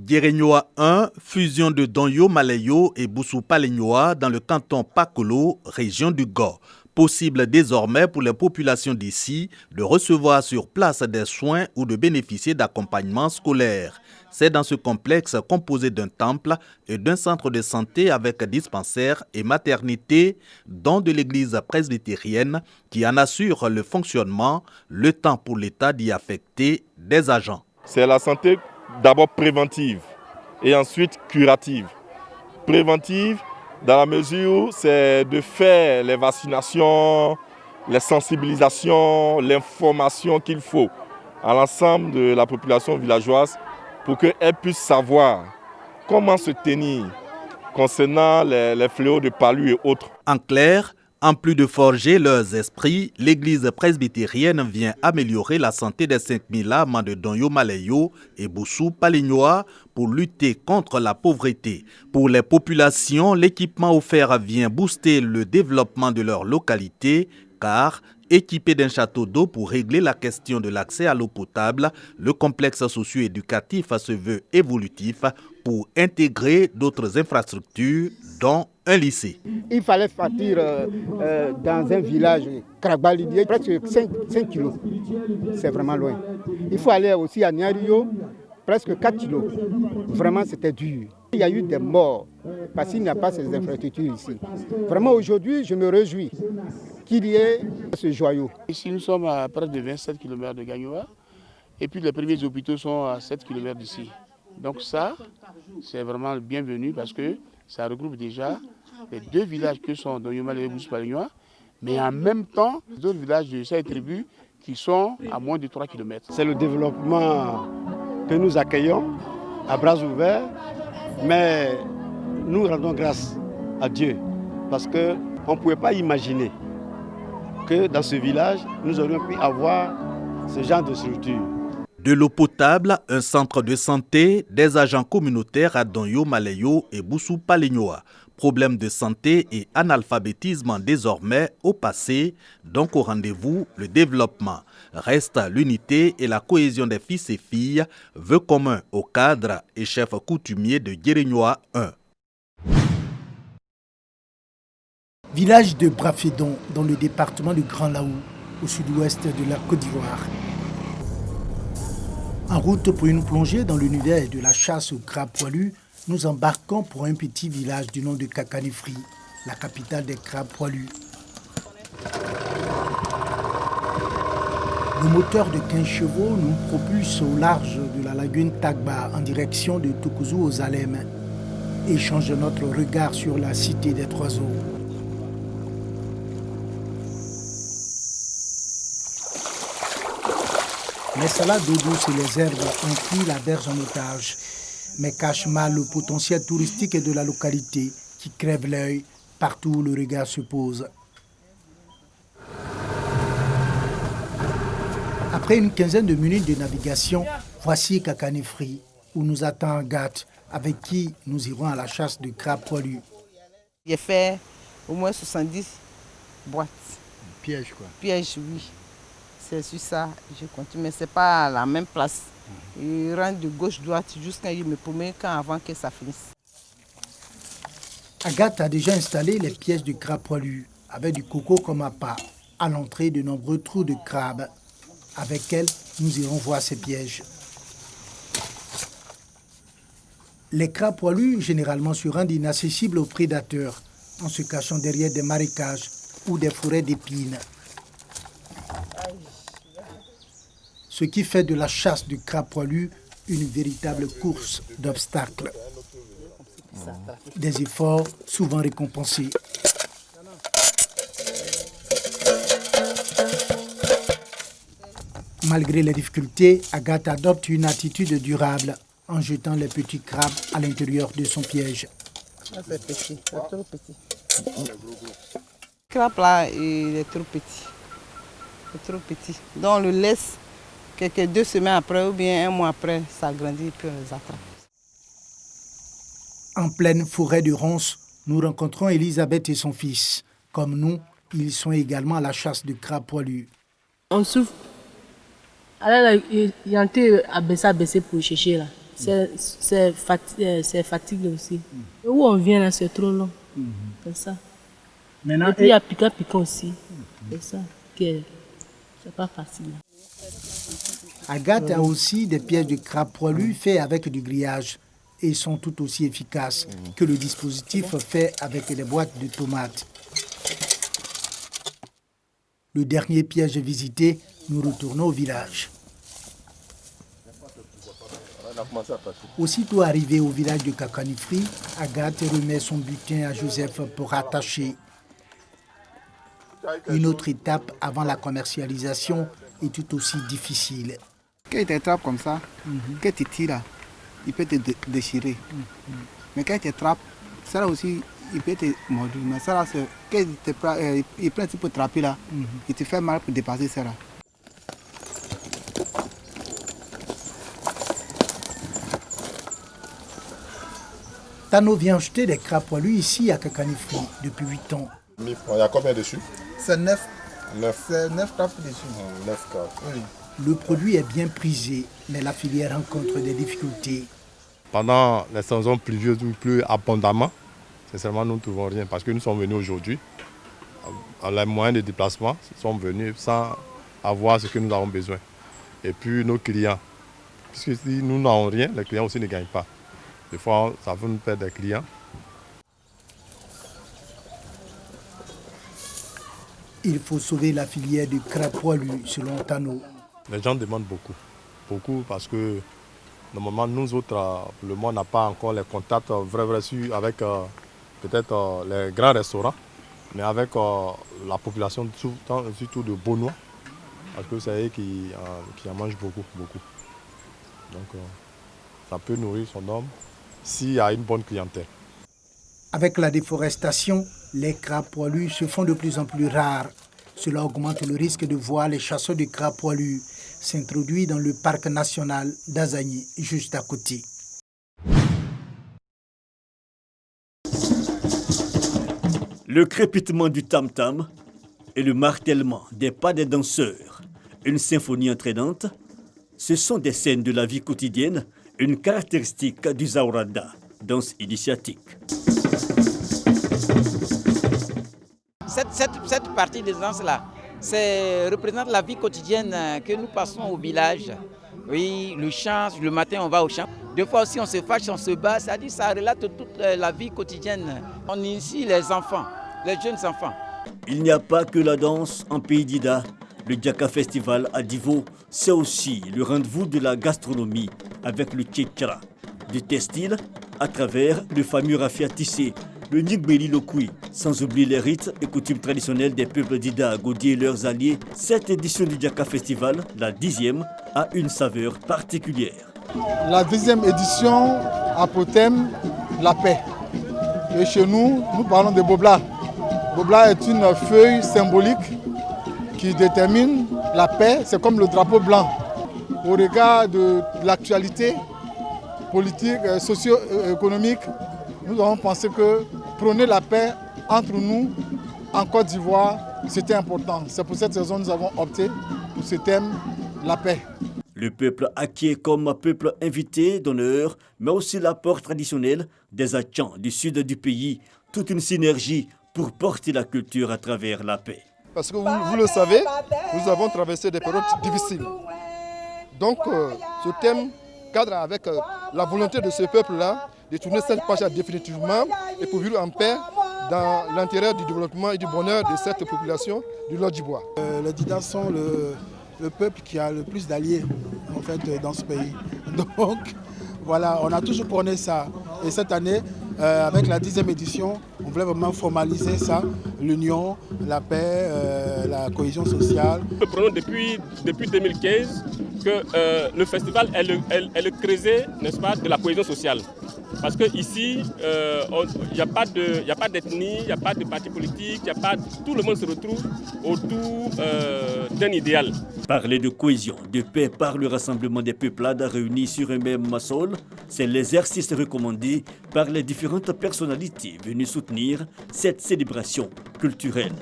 Djerenyoa 1, fusion de Donyo Malayo et Boussou Palenyoa dans le canton Pakolo, région du Go. Possible désormais pour les populations d'ici de recevoir sur place des soins ou de bénéficier d'accompagnement scolaire. C'est dans ce complexe composé d'un temple et d'un centre de santé avec dispensaire et maternité, dont de l'église presbytérienne qui en assure le fonctionnement, le temps pour l'État d'y affecter des agents. C'est la santé d'abord préventive et ensuite curative. Préventive dans la mesure où c'est de faire les vaccinations, les sensibilisations, l'information qu'il faut à l'ensemble de la population villageoise pour qu'elle puisse savoir comment se tenir concernant les fléaux de palu et autres. En clair, en plus de forger leurs esprits, l'église presbytérienne vient améliorer la santé des 5000 âmes de Donyo Malayo et Boussou Palenyoa pour lutter contre la pauvreté. Pour les populations, l'équipement offert vient booster le développement de leur localité, car équipé d'un château d'eau pour régler la question de l'accès à l'eau potable, le complexe socio-éducatif se veut évolutif pour intégrer d'autres infrastructures, dont un lycée. Il fallait partir dans un village, Kragbalidie, presque 5 kilos. C'est vraiment loin. Il faut aller aussi à Nyario, presque 4 kilos. Vraiment, c'était dur. Il y a eu des morts parce qu'il n'y a pas ces infrastructures ici. Vraiment, aujourd'hui, je me réjouis qu'il y ait ce joyau. Ici, nous sommes à près de 27 km de Gagnoa et puis les premiers hôpitaux sont à 7 km d'ici. Donc ça, c'est vraiment le bienvenu parce que ça regroupe déjà les deux villages que sont Donyo Malayo et Boussou Palenyoa, mais en même temps, d'autres villages de cette tribu qui sont à moins de 3 km. C'est le développement que nous accueillons à bras ouverts, mais nous rendons grâce à Dieu parce qu'on ne pouvait pas imaginer que dans ce village, nous aurions pu avoir ce genre de structure. De l'eau potable, un centre de santé, des agents communautaires à Donyo Malayo et Boussou Palenyoa. Problèmes de santé et analphabétisme désormais au passé, donc au rendez-vous, le développement. Reste l'unité et la cohésion des fils et filles, vœux communs au cadre et chef coutumier de Djerenyoa 1. Village de Brafédon, dans le département du Grand Laou, au sud-ouest de la Côte d'Ivoire. En route pour une plongée dans l'univers de la chasse au crabe poilu, nous embarquons pour un petit village du nom de Kakanifri, la capitale des crabes poilus. Le moteur de 15 chevaux nous propulse au large de la lagune Tagba en direction de Toukouzou aux Alem et change notre regard sur la cité des trois eaux. Les salades d'eau douce et les herbes ont pris la berge en otage, mais cachent mal le potentiel touristique de la localité qui crève l'œil partout où le regard se pose. Après une quinzaine de minutes de navigation, voici Kakanifri, où nous attend Agathe, avec qui nous irons à la chasse de crabes poilus. J'ai fait au moins 70 boîtes. Piège quoi. Piège, oui. C'est sur ça, je continue, mais ce n'est pas à la même place. Il rentre de gauche-droite jusqu'à il me promet avant que ça finisse. Agathe a déjà installé les pièges de crabes poilus, avec du coco comme appât, à l'entrée de nombreux trous de crabes. Avec elle, nous irons voir ces pièges. Les crabes poilus, généralement se rendent inaccessibles aux prédateurs, en se cachant derrière des marécages ou des forêts d'épines. Ce qui fait de la chasse du crabe poilu une véritable course d'obstacles. Des efforts souvent récompensés. Malgré les difficultés, Agathe adopte une attitude durable en jetant les petits crabes à l'intérieur de son piège. C'est petit, c'est trop petit. Le crabe là, il est trop petit. Il est trop petit. Donc on le laisse. Quelques 2 semaines après ou bien 1 mois après, ça grandit et puis on les attrape. En pleine forêt de ronces, nous rencontrons Elisabeth et son fils. Comme nous, ils sont également à la chasse de crabes poilus. On souffre. Alors là, il y a un peu à baisser pour chercher là. c'est fatigant aussi. Et où on vient là, c'est trop long. C'est ça. Maintenant, et puis il y a piquant aussi. C'est ça. C'est pas facile. Agathe a aussi des pièces de crabe poilu faits avec du grillage et sont tout aussi efficaces que le dispositif fait avec des boîtes de tomates. Le dernier piège visité, nous retournons au village. Aussitôt arrivé au village de Kakanifri, Agathe remet son butin à Joseph pour attacher. Une autre étape avant la commercialisation est tout aussi difficile. Quand il t'attrape comme ça, quand tu tires, il peut te déchirer. Mais quand il t'attrape, ça là aussi, il peut te mordre. Mais ça là, quand il prend un petit peu de trapper là, il te fait mal pour dépasser ça là. Tano vient acheter des crabes poilus ici à Kakanifri depuis 8 ans. Il y a combien dessus? C'est 9. 9. C'est 9 crabes dessus. 9 crabes. Oui. Le produit est bien prisé, mais la filière rencontre des difficultés. Pendant les saisons pluvieuses ou plus abondamment, sincèrement, nous ne trouvons rien parce que nous sommes venus aujourd'hui. Les moyens de déplacement sont venus sans avoir ce que nous avons besoin. Et puis nos clients, puisque si nous n'avons rien, les clients aussi ne gagnent pas. Des fois, ça peut nous perdre des clients. Il faut sauver la filière du crabe poilu, selon Tano. Les gens demandent beaucoup parce que normalement nous autres, le monde n'a pas encore les contacts vrais sûrs avec peut-être les grands restaurants, mais avec la population surtout de Beaunois, parce que c'est eux qui en mangent beaucoup. Donc ça peut nourrir son homme s'il y a une bonne clientèle. Avec la déforestation, les crabes poilus se font de plus en plus rares. Cela augmente le risque de voir les chasseurs de crabes poilus s'introduire dans le parc national d'Azagny, juste à côté. Le crépitement du tam-tam et le martèlement des pas des danseurs, une symphonie entraînante, ce sont des scènes de la vie quotidienne, une caractéristique du Zaurada, danse initiatique. Cette partie de danse-là, représente la vie quotidienne que nous passons au village. Oui, le chant, le matin on va au champ. Des fois aussi on se fâche, on se bat, c'est-à-dire ça relate toute la vie quotidienne. On initie les enfants, les jeunes enfants. Il n'y a pas que la danse en pays d'Ida. Le Djaka Festival à Divo, c'est aussi le rendez-vous de la gastronomie avec le tchétchara, du textile à travers le fameux raffia tissé, le Nigbeli Lokui, sans oublier les rites et coutumes traditionnelles des peuples d'Ida, Godi et leurs alliés. Cette édition du Djaka Festival, la 10e, a une saveur particulière. La 10e édition a pour thème la paix. Et chez nous, nous parlons de Bobla. Bobla est une feuille symbolique qui détermine la paix. C'est comme le drapeau blanc. Au regard de l'actualité politique, socio-économique, nous avons pensé que prôner la paix entre nous en Côte d'Ivoire, c'était important. C'est pour cette raison que nous avons opté pour ce thème, la paix. Le peuple acquiert comme peuple invité d'honneur, mais aussi l'apport traditionnel des Achans du sud du pays, toute une synergie pour porter la culture à travers la paix. Parce que vous le savez, nous avons traversé des périodes difficiles. Donc ce thème cadre avec la volonté de ce peuple-là de tourner cette page définitivement et pour vivre en paix dans l'intérêt du développement et du bonheur de cette population du Lot du Bois. Les Didas sont le peuple qui a le plus d'alliés en fait, dans ce pays. Donc voilà, on a toujours prôné ça. Et cette année, avec la 10e édition, on voulait vraiment formaliser ça, l'union, la paix, la cohésion sociale. Nous prenons depuis 2015 que le festival est le creuset, n'est-ce pas, de la cohésion sociale. Parce qu'ici, il n'y a pas d'ethnie, il n'y a pas de parti politique, tout le monde se retrouve autour d'un idéal. Parler de cohésion, de paix par le rassemblement des peuplades réunis sur un même sol, c'est l'exercice recommandé par les différentes personnalités venues soutenir cette célébration culturelle.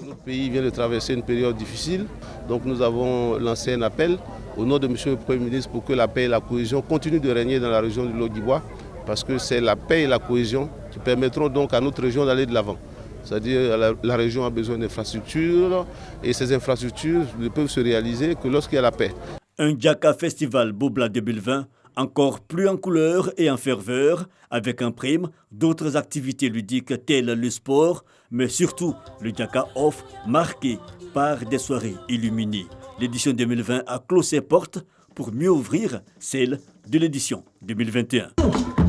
Notre pays vient de traverser une période difficile, donc nous avons lancé un appel au nom de M. le Premier ministre pour que la paix et la cohésion continuent de régner dans la région du Lot-d'Ivoire, parce que c'est la paix et la cohésion qui permettront donc à notre région d'aller de l'avant. C'est-à-dire la région a besoin d'infrastructures et ces infrastructures ne peuvent se réaliser que lorsqu'il y a la paix. Un Djaka Festival Bobla 2020 encore plus en couleur et en ferveur, avec en prime d'autres activités ludiques telles le sport, mais surtout le Djaka Off marqué par des soirées illuminées. L'édition 2020 a clos ses portes pour mieux ouvrir celle de l'édition 2021.